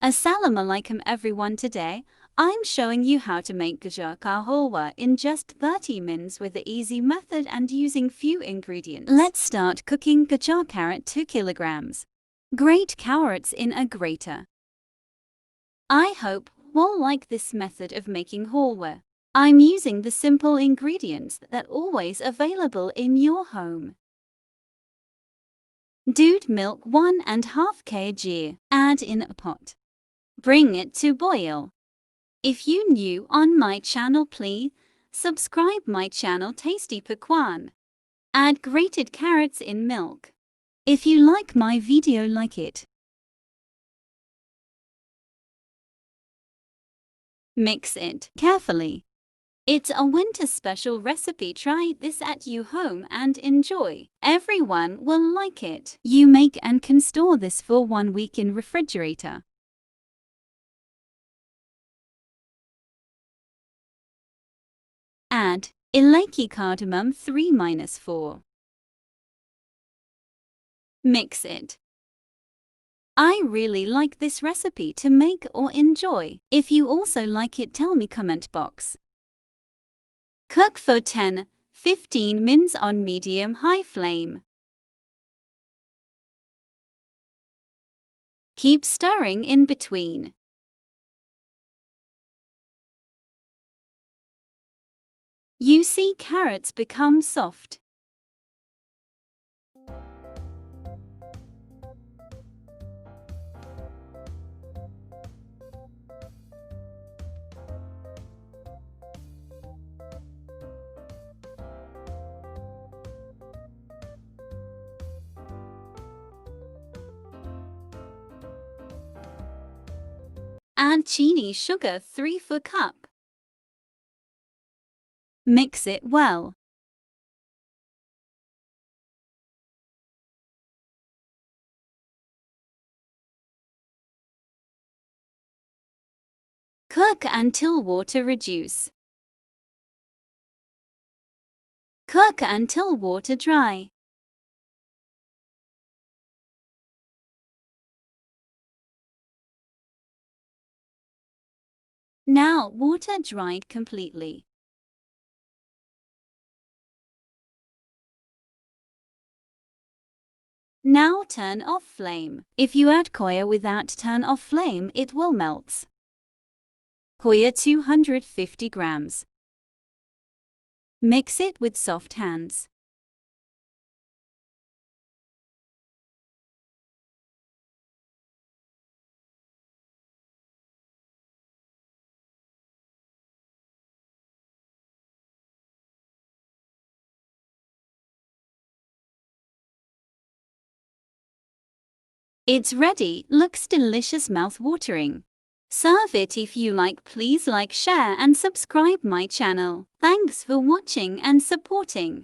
Assalamu alaikum everyone. Today, I'm showing you how to make Gajar ka Halwa in just 30 minutes with the easy method and using few ingredients. Let's start cooking. Gajar carrot 2 kilograms. Grate carrots in a grater. I hope you'll like this method of making halwa. I'm using the simple ingredients that always available in your home. Doodh milk 1.5 kg. Add in a pot. Bring it to boil. If you new on my channel, please subscribe my channel Tasty Pakwan. Add grated carrots in milk. If you like my video, like it. Mix it carefully. It's a winter special recipe. Try this at your home and enjoy. Everyone will like it. You make and can store this for 1 week in refrigerator. Add Elaichi cardamom 3-4. Mix it. I really like this recipe to make or enjoy. If you also like it, tell me comment box. Cook for 10-15 minutes on medium-high flame. Keep stirring in between. You see carrots become soft. Add Cheeni sugar 3/4 cup. Mix it well. Cook until water reduce. Cook until water dry. Now water dried completely. Now turn off flame. If you add Khoya without turn off flame, it will melt. Khoya 250 grams. Mix it with soft hands. It's ready. Looks delicious, mouth-watering. Serve it. If you like, please like, share and subscribe my channel. Thanks for watching and supporting.